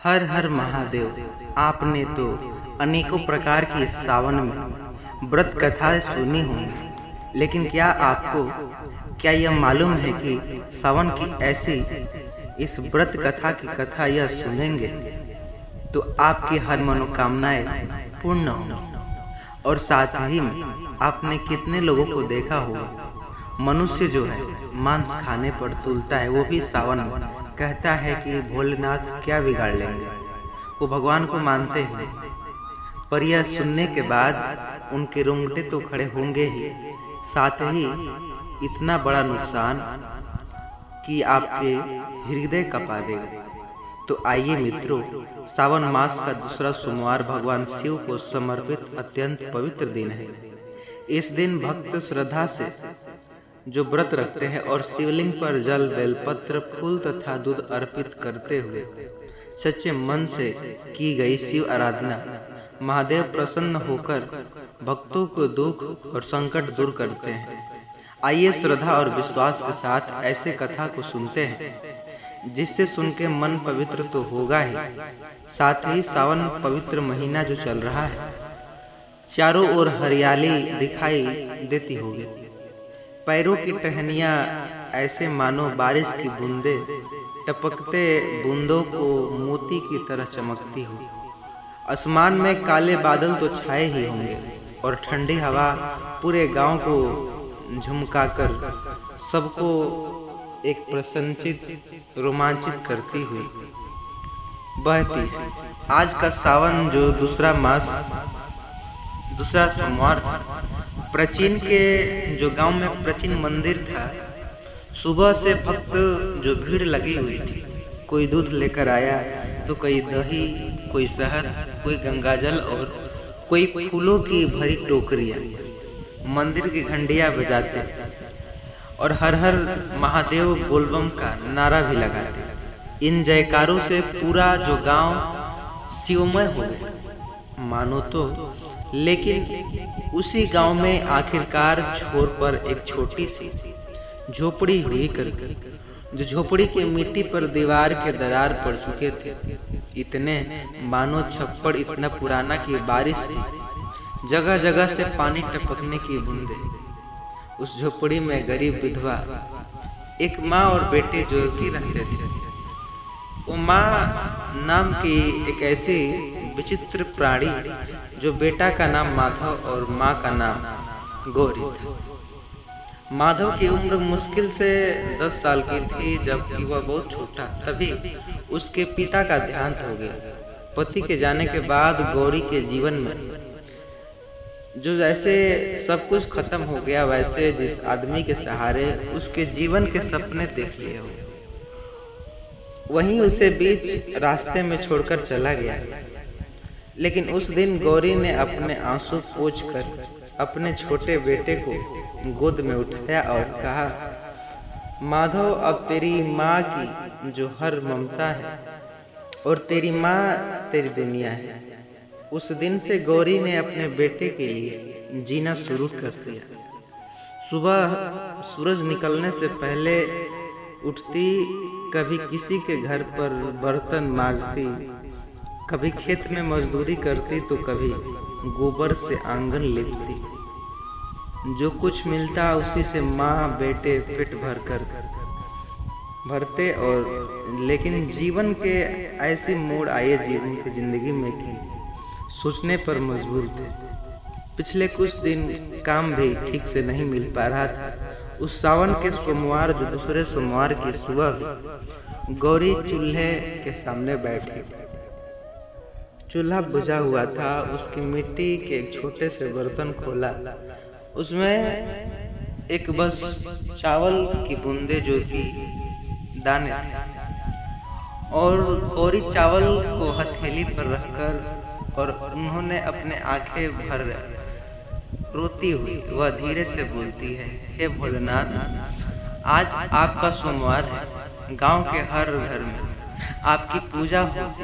हर हर महादेव। आपने तो अनेकों प्रकार की इस सावन में व्रत कथाएं सुनी होंगी, लेकिन क्या यह मालूम है कि सावन की ऐसी इस व्रत कथा की कथा यह सुनेंगे तो आपकी हर मनोकामनाएं पूर्ण होंगी। और साथ ही में आपने कितने लोगों को देखा होगा, मनुष्य जो है मांस खाने पर तुलता है, वो भी सावन में कहता है कि भोलेनाथ क्या बिगाड़ लेंगे। वो भगवान को मानते हैं, पर यह सुनने के बाद उनके रोंगटे तो खड़े होंगे ही, साथ ही इतना बड़ा नुकसान कि आपके हृदय कपा देगा। तो आइए मित्रों, सावन मास का दूसरा सोमवार भगवान शिव को समर्पित अत्यंत पवित्र दिन है। इस दिन भक्त श्रद्धा से जो व्रत रखते हैं और शिवलिंग पर जल, बेलपत्र, फूल तथा दूध अर्पित करते हुए सच्चे मन से की गई शिव आराधना, महादेव प्रसन्न होकर भक्तों को दुख और संकट दूर करते हैं। आइए श्रद्धा और विश्वास के साथ ऐसे कथा को सुनते हैं, जिससे सुन के मन पवित्र तो होगा ही, साथ ही सावन पवित्र महीना जो चल रहा है, चारों ओर हरियाली दिखाई देती होगी। पैरों की टहनियां ऐसे मानो बारिश की बूंदे टपकते बूंदों को मोती की तरह चमकती हो। आसमान में काले बादल तो छाए ही होंगे और ठंडी हवा पूरे गांव को झुमकाकर सबको एक प्रसन्नचित, रोमांचित करती हुई बहती है। आज का सावन जो दूसरा सोमवार था, प्राचीन के जो गांव में प्राचीन मंदिर था, सुबह से भक्त जो भीड़ लगी हुई थी, कोई दूध लेकर आया तो कोई दही, कोई शहद, कोई गंगाजल और कोई फूलों की भरी टोकरियां मंदिर की घंटियां बजाते और हर हर महादेव बोलबम का नारा भी लगाते। इन जयकारों से पूरा जो गांव शिवमय हो गया मानो तो। लेकिन उसी गांव में आखिरकार छोर पर एक छोटी सी झोपड़ी हुई करके, जो झोपड़ी की मिट्टी पर दीवार के दरार पड़ चुके थे, इतने मानो छप्पड़ इतना पुराना कि बारिश में जगह जगह से पानी टपकने की बूंदे। उस झोपड़ी में गरीब विधवा एक माँ और बेटे जो कि रहते थे। वो माँ नाम की एक ऐसी विचित्र प्राणी, जो बेटा का नाम माधव और माँ का नाम गौरी था। माधव की उम्र मुश्किल से 10 साल की थी, जबकि वह बहुत छोटा। तभी उसके पिता का देहांत हो गया। पति के जाने के बाद गौरी के जीवन में जो जैसे सब कुछ खत्म हो गया, वैसे जिस आदमी के सहारे उसके जीवन के सपने देख लिए हो, वहीं उसे बीच रास्ते में छोड़कर चला गया। लेकिन उस दिन गौरी ने अपने आंसू पोंछकर अपने छोटे बेटे को गोद में उठाया और कहा, माधव, अब तेरी माँ की जो हर ममता है और तेरी माँ तेरी दुनिया है। उस दिन से गौरी ने अपने बेटे के लिए जीना शुरू कर दिया। सुबह सूरज निकलने से पहले उठती, कभी किसी के घर पर बर्तन मांजती, कभी खेत में मजदूरी करती तो कभी गोबर से आंगन लिपती। जो कुछ मिलता उसी से माँ बेटे पेट भरते। और लेकिन जीवन के ऐसी मोड़ आए जीवन की जिंदगी में कि सोचने पर मजबूर थे। पिछले कुछ दिन काम भी ठीक से नहीं मिल पा रहा था। उस सावन के सोमवार जो दूसरे सोमवार की सुबह गौरी चूल्हे के सामने बैठी। चूल्हा बुझा हुआ था। उसकी मिट्टी के एक छोटे से बर्तन खोला, उसमें एक बस चावल की बूंदे जो कि दाने थे, और गौरी चावल को हथेली पर रखकर और उन्होंने अपने आंखें भर रोती हुई वह धीरे से बोलती है, हे भोलेनाथ, आज आपका सोमवार है। गांव के हर घर में आपकी पूजा होती,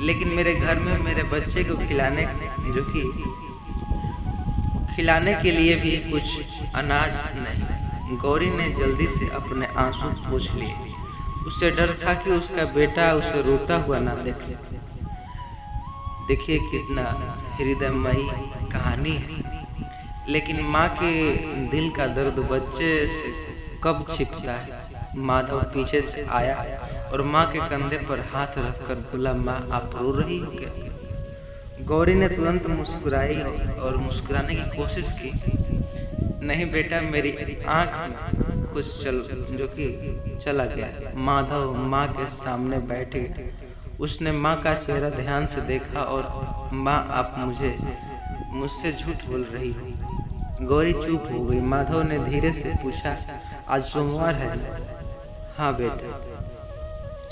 लेकिन मेरे घर में मेरे बच्चे को खिलाने के लिए भी कुछ अनाज नहीं। गौरी ने जल्दी से अपने आंसू पोंछ लिए उसे डर था कि उसका बेटा उसे रोता हुआ ना देखे। देखिए कितना हृदयमयी कहानी है, लेकिन माँ के दिल का दर्द बच्चे से कब छिपता है। माधव पीछे से आया और माँ के कंधे पर हाथ रखकर बोला, माँ आप रो रही हो क्या? गौरी ने तुरंत मुस्कुराई और मुस्कुराने की कोशिश की। नहीं बेटा, मेरी आंख में कुछ जो कि चला गया। माधव माँ के सामने बैठे, उसने माँ का चेहरा ध्यान से देखा और माँ आप मुझसे झूठ बोल रही हो। गौरी चुप हो गई। माधव ने धीरे से पूछा, आज सोमवार है? हाँ बेटा,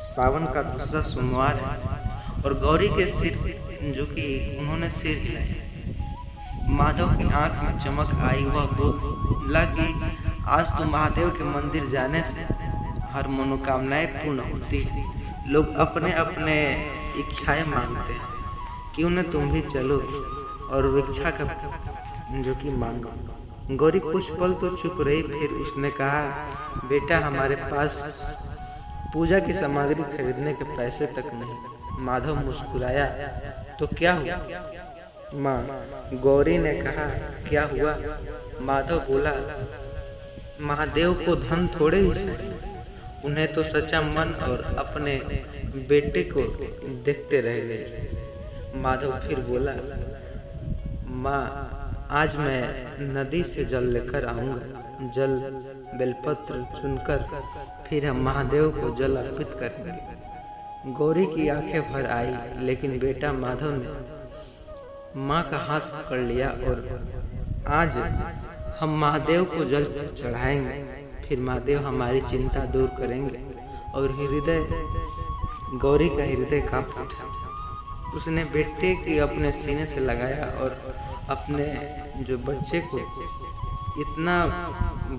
सावन का दूसरा सोमवार है। और गौरी के सिर जो कि उन्होंने सिर हिलाया। माधव की आंख में चमक आई। वह बोला कि आज तो महादेव के मंदिर जाने से हर मनोकामनाएं पूर्ण होती है। लोग अपने अपने इच्छाएं मांगते हैं, क्यों न तुम भी चलो और इच्छा का जो कि मांगो। गौरी कुछ पल तो चुप रही, फिर उसने कहा, बेटा हमारे पास पूजा की सामग्री खरीदने के पैसे तक नहीं। माधव मुस्कुराया, तो क्या हुआ माँ? गौरी ने कहा, क्या हुआ? माधव बोला, महादेव को धन थोड़े ही चाहिए, उन्हें तो सच्चा मन और अपने बेटे को देखते रह गए। माधव फिर बोला, माँ आज मैं नदी से जल लेकर आऊंगा। जल बेलपत्र चुनकर फिर हम महादेव को जल अर्पित करेंगे। गौरी की आंखें भर आई, लेकिन बेटा माधव ने माँ का हाथ पकड़ लिया और आज हम महादेव को जल चढ़ाएंगे, फिर महादेव हमारी चिंता दूर करेंगे। और गौरी का हृदय कांप उठा। उसने बेटे की अपने सीने से लगाया और अपने जो बच्चे को इतना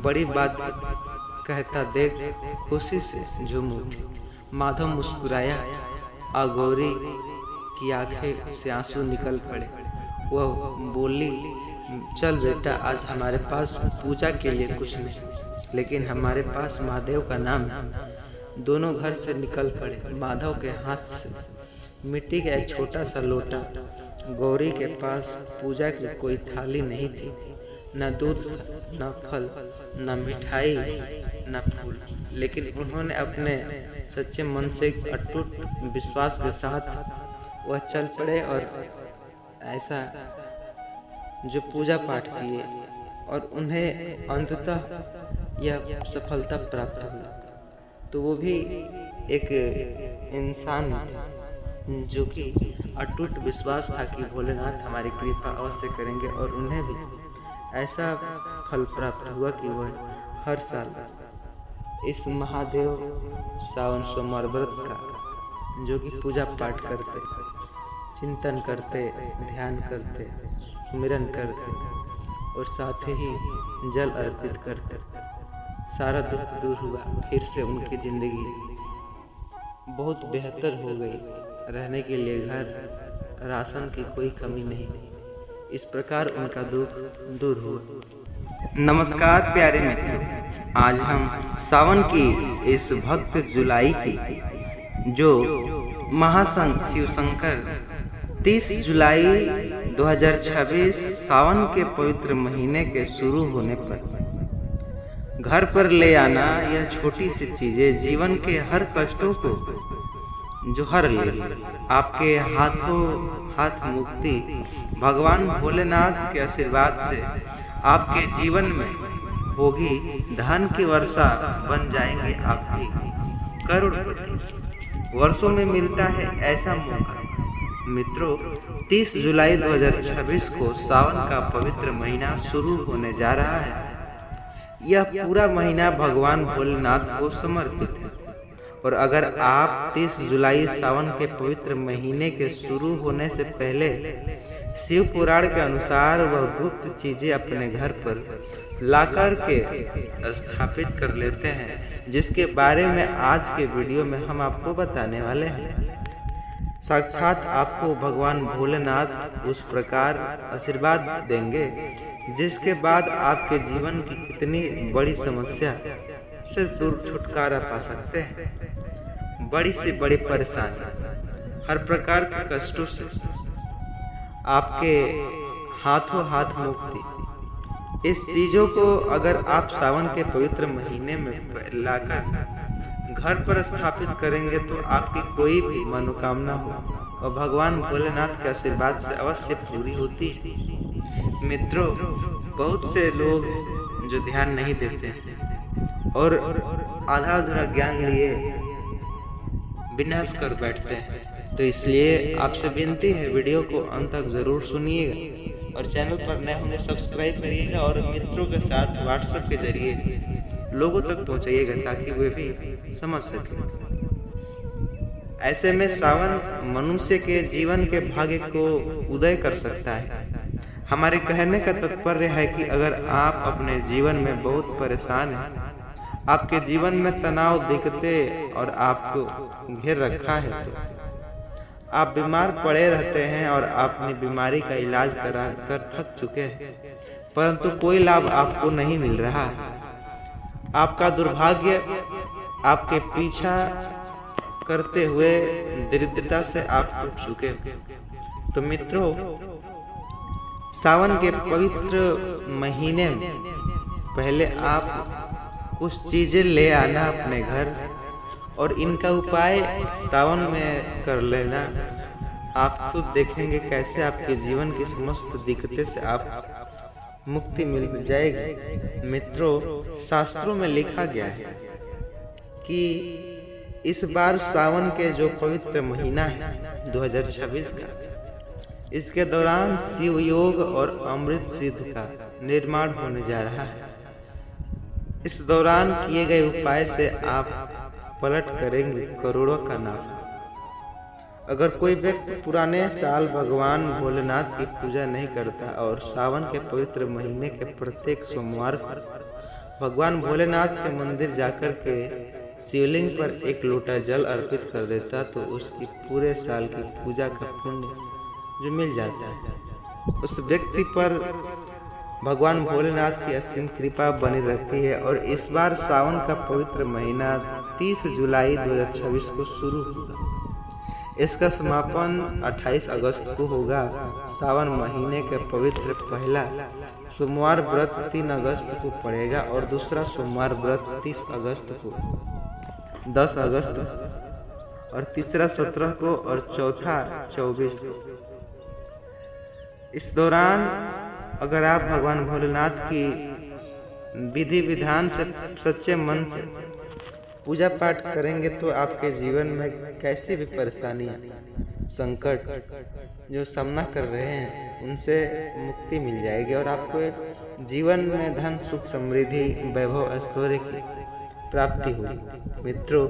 बड़ी बात कहता देख खुशी से झूम उठी। माधव मुस्कुराया और गौरी की आंखें से आंसू निकल पड़े। वह बोली, चल बेटा, आज हमारे पास पूजा के लिए कुछ नहीं, लेकिन हमारे पास महादेव का नाम है। दोनों घर से निकल पड़े। माधव के हाथ से मिट्टी का एक छोटा सा लोटा। गौरी के पास पूजा की कोई थाली नहीं थी, न दूध था, न फल, न मिठाई, न फूल, लेकिन उन्होंने अपने सच्चे मन से अटूट विश्वास के साथ वह चल पड़े और ऐसा जो पूजा पाठ किए और उन्हें अंततः यह सफलता प्राप्त हुई। तो वो भी एक इंसान जो कि अटूट विश्वास था कि भोलेनाथ हमारी कृपा अवश्य करेंगे, और उन्हें भी ऐसा फल प्राप्त हुआ कि वह हर साल इस महादेव सावन सोमवार व्रत का जो कि पूजा पाठ करते, चिंतन करते, ध्यान करते, सुमिरन करते और साथ ही जल अर्पित करते, सारा दुख दूर हुआ। फिर से उनकी जिंदगी बहुत बेहतर हो गई। रहने के लिए घर, राशन की कोई कमी नहीं। इस प्रकार उनका दुख दूर हुआ। नमस्कार प्यारे मित्रों, आज हम सावन की इस भक्त जुलाई की जो महासंघ शिव शंकर 30 जुलाई 2026 सावन के पवित्र महीने के शुरू होने पर घर पर ले आना यह छोटी सी चीजें जीवन के हर कष्टों को जो हर ले। आपके हाथों हाथ मुक्ति भगवान भोलेनाथ के आशीर्वाद से आपके जीवन में होगी। धन की वर्षा बन जाएंगे आप भी करोड़पति। वर्षों में मिलता है ऐसा मौका। मित्रों, 30 जुलाई 2026 को सावन का पवित्र महीना शुरू होने जा रहा है। यह पूरा महीना भगवान भोलेनाथ को समर्पित है। और अगर आप 30 जुलाई सावन के पवित्र महीने के शुरू होने से पहले शिव पुराण के अनुसार वह गुप्त चीजें अपने घर पर लाकर के स्थापित कर लेते हैं, जिसके बारे में आज के वीडियो में हम आपको बताने वाले हैं। साक्षात आपको भगवान भोलेनाथ उस प्रकार आशीर्वाद देंगे जिसके बाद आपके जीवन की कितनी बड़ी समस्या से दूर छुटकारा पा सकते हैं। बड़ी से बड़ी परेशानी, हर प्रकार के कष्टों से आपके हाथों हाथ मुक्ति। इस चीजों को अगर आप सावन के पवित्र महीने में लाकर घर पर स्थापित करेंगे तो आपकी कोई भी मनोकामना हो और भगवान भोलेनाथ के आशीर्वाद से अवश्य पूरी होती है। मित्रों, बहुत से लोग जो ध्यान नहीं देते हैं और आधा अधूरा ज्ञान लिए विनाश कर बैठते हैं, तो इसलिए आपसे विनती है वीडियो को अंत तक जरूर सुनिएगा और चैनल पर नए होंगे सब्सक्राइब करिएगा और मित्रों के साथ व्हाट्सएप के जरिए लोगों तक पहुंचाइएगा ताकि वे भी समझ सकें। ऐसे में सावन मनुष्य के जीवन के भाग्य को उदय कर सकता है। हमारे कहने का तात्पर्य है कि अगर आप अपने जीवन में बहुत परेशान हैं, आपके जीवन में तनाव दिक्कतें और आपको घेर रखा है, तो आप बीमार पड़े रहते हैं और अपनी बीमारी का इलाज करा कर थक चुके हैं, परंतु कोई लाभ आपको नहीं मिल रहा। आपका दुर्भाग्य आपके पीछा करते हुए दरिद्रता से आप उठ चुके हो। तो मित्रों, सावन के पवित्र महीने में पहले आप कुछ चीजें ले आना अपने घर और इनका उपाय सावन में कर लेना। आप खुद देखेंगे कैसे आपके जीवन की समस्त दिक्कतें से आप मुक्ति मिल जाएगी। मित्रों, शास्त्रों में लिखा गया है कि इस बार सावन के जो पवित्र महीना है 2026 का, इसके दौरान शिव योग और अमृत सिद्ध का निर्माण होने जा रहा है। इस दौरान किए गए उपाय से आप पलट करेंगे करोड़ों का नाम। अगर कोई व्यक्ति पुराने साल भगवान भोलेनाथ की पूजा नहीं करता और सावन के पवित्र महीने के प्रत्येक सोमवार पर भगवान भोलेनाथ के मंदिर जाकर के शिवलिंग पर एक लोटा जल अर्पित कर देता, तो उसकी पूरे साल की पूजा का पुण्य जो मिल जाता है, उस व्यक्ति पर भगवान भोलेनाथ की असीम कृपा बनी रहती है। और इस बार सावन का पवित्र महीना 30 जुलाई 2026 को शुरू होगा। इसका समापन 28 अगस्त को होगा। सावन महीने के पवित्र पहला सोमवार व्रत 3 अगस्त को पड़ेगा और दूसरा सोमवार व्रत 30 अगस्त को, 10 अगस्त और तीसरा 17 को और चौथा 24 को। इस दौरान अगर आप भगवान भोलेनाथ की विधि विधान से सच्चे मन से पूजा पाठ करेंगे तो आपके जीवन में कैसी भी परेशानियां, संकट जो सामना कर रहे हैं उनसे मुक्ति मिल जाएगी और आपको जीवन में धन सुख समृद्धि वैभव ऐश्वर्य की प्राप्ति होगी। मित्रों,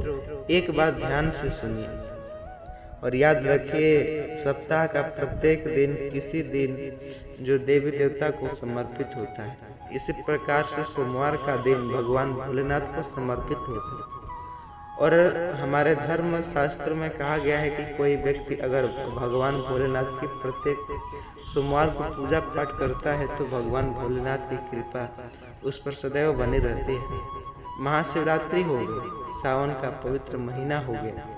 एक बात ध्यान से सुनिए और याद रखिए, सप्ताह का प्रत्येक दिन किसी दिन जो देवी देवता को समर्पित होता है, इसी प्रकार से सोमवार का दिन भगवान भोलेनाथ को समर्पित होता है। और हमारे धर्म शास्त्र में कहा गया है कि कोई व्यक्ति अगर भगवान भोलेनाथ की प्रत्येक सोमवार को पूजा पाठ करता है तो भगवान भोलेनाथ की कृपा उस पर सदैव बनी रहती है। महाशिवरात्रि हो गई, सावन का पवित्र महीना हो गया।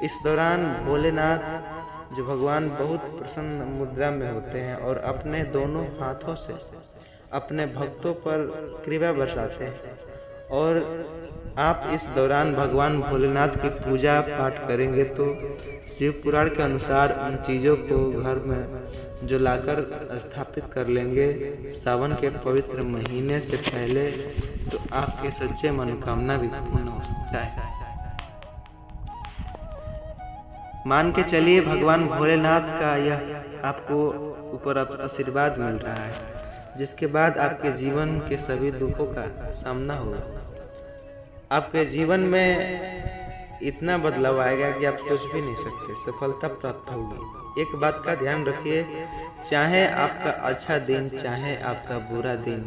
इस दौरान भोलेनाथ जो भगवान बहुत प्रसन्न मुद्रा में होते हैं और अपने दोनों हाथों से अपने भक्तों पर कृपा बरसाते हैं। और आप इस दौरान भगवान भोलेनाथ की पूजा पाठ करेंगे तो शिव पुराण के अनुसार उन चीज़ों को घर में जो लाकर स्थापित कर लेंगे सावन के पवित्र महीने से पहले, तो आपके सच्चे मनोकामना भी पूर्ण हो सकता है। मान के चलिए भगवान भोलेनाथ का यह आपको ऊपर आशीर्वाद मिल रहा है, जिसके बाद आपके जीवन के सभी दुखों का सामना होगा। आपके जीवन में इतना बदलाव आएगा कि आप सोच भी नहीं सकते, सफलता प्राप्त होगी। एक बात का ध्यान रखिए, चाहे आपका अच्छा दिन चाहे आपका बुरा दिन,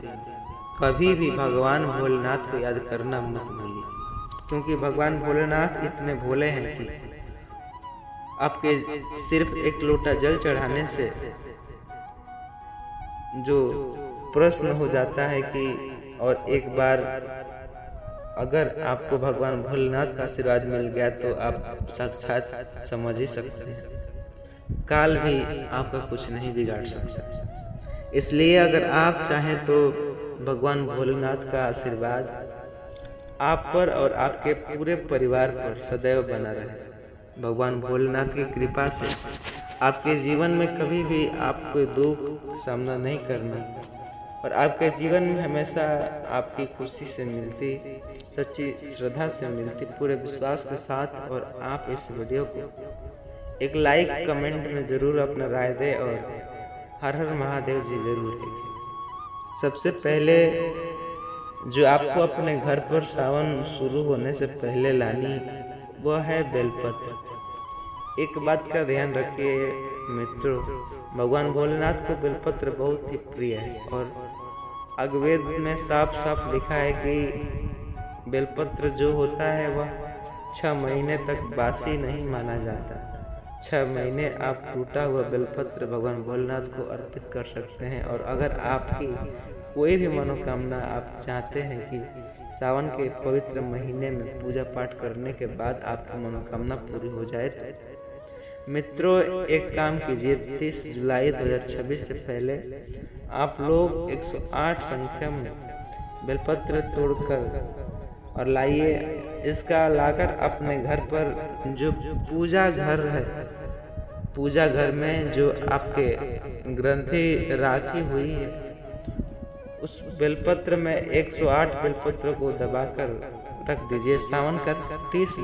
कभी भी भगवान भोलेनाथ को याद करना मत भूलिए, क्योंकि भगवान भोलेनाथ इतने भोले हैं कि आपके सिर्फ एक लोटा जल चढ़ाने से जो प्रश्न हो जाता है कि और एक बार अगर आपको भगवान भोलेनाथ का आशीर्वाद मिल गया तो आप साक्षात समझ ही सकते हैं, काल भी आपका कुछ नहीं बिगाड़ सकता। इसलिए अगर आप चाहें तो भगवान भोलेनाथ का आशीर्वाद आप पर और आपके पूरे परिवार पर सदैव बना रहे। भगवान भोलेनाथ की कृपा से आपके जीवन में कभी भी आपको दुख सामना नहीं करना और आपके जीवन में हमेशा आपकी खुशी से मिलती, सच्ची श्रद्धा से मिलती, पूरे विश्वास के साथ। और आप इस वीडियो को एक लाइक कमेंट में ज़रूर अपना राय दें और हर हर महादेव जी जरूर लिखें। सबसे पहले जो आपको अपने घर पर सावन शुरू होने से पहले लानी वह है बेलपत्र। एक बात का ध्यान रखिए मित्रों, भगवान भोलेनाथ को बेलपत्र बहुत ही प्रिय है और अगवेद में साफ साफ लिखा है कि बेलपत्र जो होता है वह 6 महीने तक बासी नहीं माना जाता। 6 महीने आप टूटा हुआ बेलपत्र भगवान भोलेनाथ को अर्पित कर सकते हैं। और अगर आपकी कोई भी मनोकामना आप चाहते हैं कि सावन के पवित्र महीने में पूजा पाठ करने के बाद आपकी मनोकामना पूरी हो जाए तो मित्रों एक काम कीजिए, 30 जुलाई 2026 से पहले आप लोग 108 संख्या में बेलपत्र तोड़कर और लाइए। इसका लाकर अपने घर पर जो पूजा घर है, पूजा घर में जो आपके ग्रंथि राखी हुई है उस बेलपत्र में 108 बेलपत्र को दबाकर रख दीजिए। सावन का 30